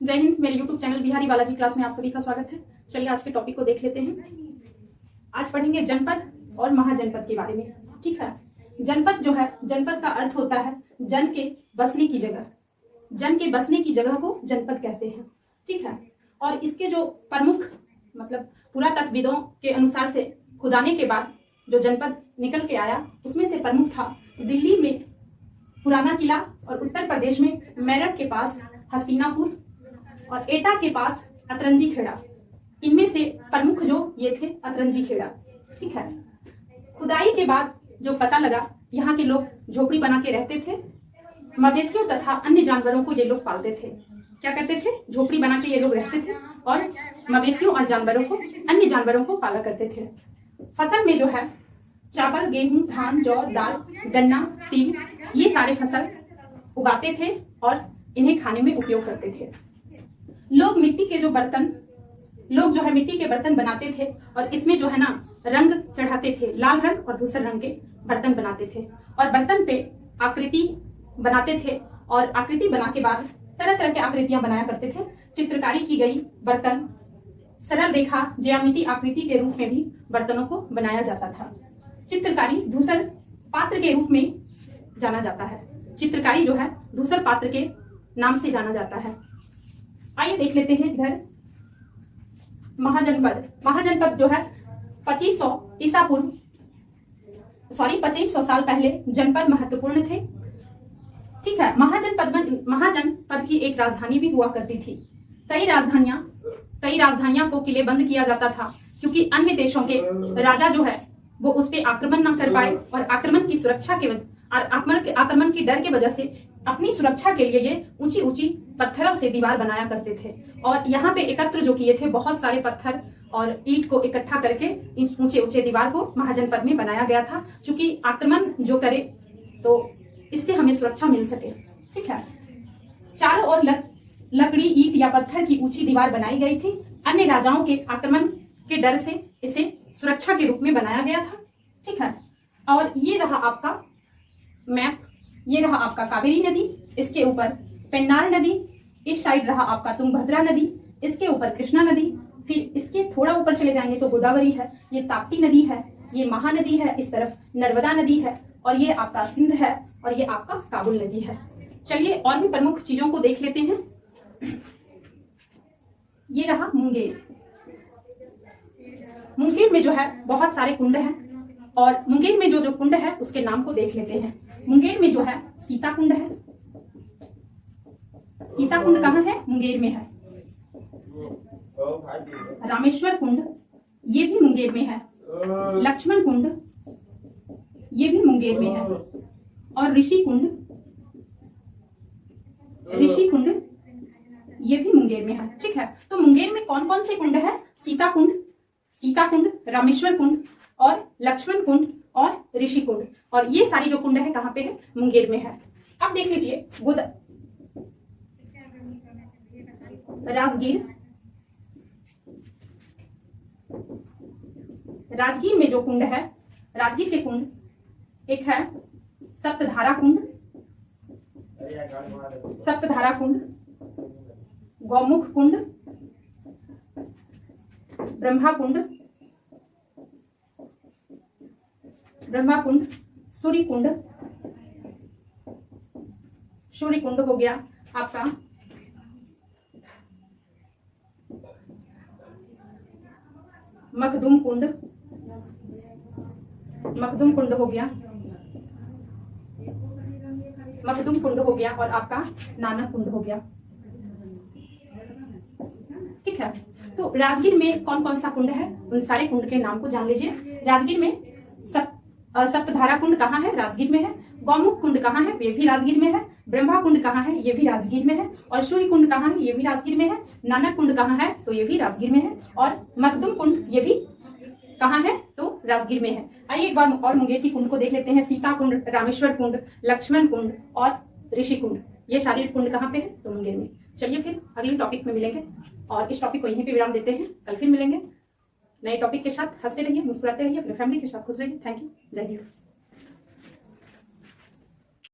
जय हिंद। मेरे YouTube channel Bihari Balaji class में आप सभी का स्वागत है। चलिए आज के टॉपिक को देख लेते हैं। आज पढ़ेंगे जनपद और महाजनपद के बारे में। ठीक है, जनपद जो है, जनपद का अर्थ होता है जन के बसने की जगह। जन के बसने की जगह को जनपद कहते हैं। ठीक है, और इसके जो प्रमुख मतलब पुरातत्वविदों के अनुसार से खुदाने के बाद जो जनपद निकल के आया उसमें से प्रमुख था दिल्ली में पुराना किला और उत्तर प्रदेश में मेरठ के पास हस्तिनापुर और एटा के पास अतरंजी खेड़ा। इनमें से प्रमुख जो ये थे अतरंजी खेड़ा। ठीक है, खुदाई के बाद जो पता लगा यहाँ के लोग झोपड़ी बना के रहते थे। मवेशियों तथा अन्य जानवरों को ये लोग पालते थे। क्या करते थे? झोपड़ी बना के ये लोग रहते थे और मवेशियों और जानवरों को, अन्य जानवरों को पाला करते थे। फसल में जो है चावल, गेहूं, धान, जौ, दाल, गन्ना, तिल, ये सारे फसल उगाते थे और इन्हें खाने में उपयोग करते थे। लोग मिट्टी के जो है मिट्टी के बर्तन बनाते थे और इसमें जो है ना रंग चढ़ाते थे। लाल रंग और धूसर रंग के बर्तन बनाते थे और बर्तन पे आकृति बनाते थे और आकृति बना के बाद तरह तरह के आकृतियां बनाया करते थे। चित्रकारी की गई बर्तन सरल रेखा ज्यामिति आकृति के रूप में भी बर्तनों को बनाया जाता था। चित्रकारी धूसर पात्र के रूप में जाना जाता है। चित्रकारी जो है धूसर पात्र के नाम से जाना जाता है। आइए देख लेते हैं इधर महाजनपद। महाजनपद जो है 2500 साल पहले जनपद महत्वपूर्ण थे। ठीक है, महाजनपद की एक राजधानी भी हुआ करती थी। कई राजधानियां को किले बंद किया जाता था क्योंकि अन्य देशों के राजा जो है वो उस पर आक्रमण न कर पाए और आक्रमण की डर के वजह से अपनी सुरक्षा के लिए ये ऊंची ऊंची पत्थरों से दीवार बनाया करते थे और यहाँ पे एकत्र जो किए थे बहुत सारे पत्थर और ईंट को इकट्ठा करके इस ऊंचे ऊंचे दीवार को महाजनपद में बनाया गया था, क्योंकि आक्रमण जो करे तो इससे हमें सुरक्षा मिल सके। ठीक है, चारों ओर लकड़ी, ईंट या पत्थर की ऊंची दीवार बनाई गई थी। अन्य राजाओं के आक्रमण के डर से इसे सुरक्षा के रूप में बनाया गया था। ठीक है, और ये रहा आपका मैप। ये रहा आपका कावेरी नदी, इसके ऊपर पेन्नार नदी, इस साइड रहा आपका तुंगभद्रा नदी, इसके ऊपर कृष्णा नदी, फिर इसके थोड़ा ऊपर चले जाएंगे तो गोदावरी है, ये ताप्ती नदी है, ये महानदी है, इस तरफ नर्मदा नदी है और ये आपका सिंध है और ये आपका काबुल नदी है। चलिए और भी प्रमुख चीजों को देख लेते हैं। ये रहा मुंगेर। मुंगेर में जो है बहुत सारे कुंड हैं और मुंगेर में जो कुंड है उसके नाम को देख लेते हैं। मुंगेर में जो है सीता कुंड है। सीता कुंड कहाँ है? मुंगेर में है। रामेश्वर कुंड ये भी मुंगेर में है। लक्ष्मण कुंड ये भी मुंगेर में है और ऋषि कुंड ये भी मुंगेर में है। ठीक है, तो मुंगेर में कौन कौन से कुंड है? सीता कुंड, रामेश्वर कुंड और लक्ष्मण कुंड और ऋषि कुंड, और ये सारी जो कुंड है कहाँ पे है? मुंगेर में है। अब देख लीजिए राजगीर में जो कुंड है, राजगीर के कुंड एक है सप्तधारा कुंड, गौमुख कुंड, ब्रह्मा कुंड, सूर्य कुंड हो गया आपका। मखदूम कुंड हो गया और आपका नानक कुंड हो गया। ठीक है, तो राजगीर में कौन कौन सा कुंड है उन सारे कुंड के नाम को जान लीजिए। राजगीर में सप्तधारा कुंड कहाँ है? राजगीर में है। गौमुख कुंड कहाँ है? ये भी राजगीर में है। ब्रह्मा कुंड कहाँ है? ये भी राजगीर में है। और सूर्य कुंड कहाँ है? ये भी राजगीर में है। नानक कुंड कहाँ है? तो ये भी राजगीर में है। और मखदूम कुंड ये भी कहाँ है? तो राजगीर में है। आइए एक बार और मुंगेर की कुंड को देख लेते हैं। सीता कुंड, रामेश्वर कुंड, लक्ष्मण कुंड और ऋषि कुंड, ये सारे कुंड कहाँ पे है? तो मुंगेर में। चलिए फिर अगले टॉपिक में मिलेंगे और इस टॉपिक को यहीं पे विराम देते हैं। कल फिर मिलेंगे नए टॉपिक के साथ। हंसते रहिए, मुस्कुराते रहिए, अपने फैमिली के साथ खुश रहिए। Thank you. जय हिंद।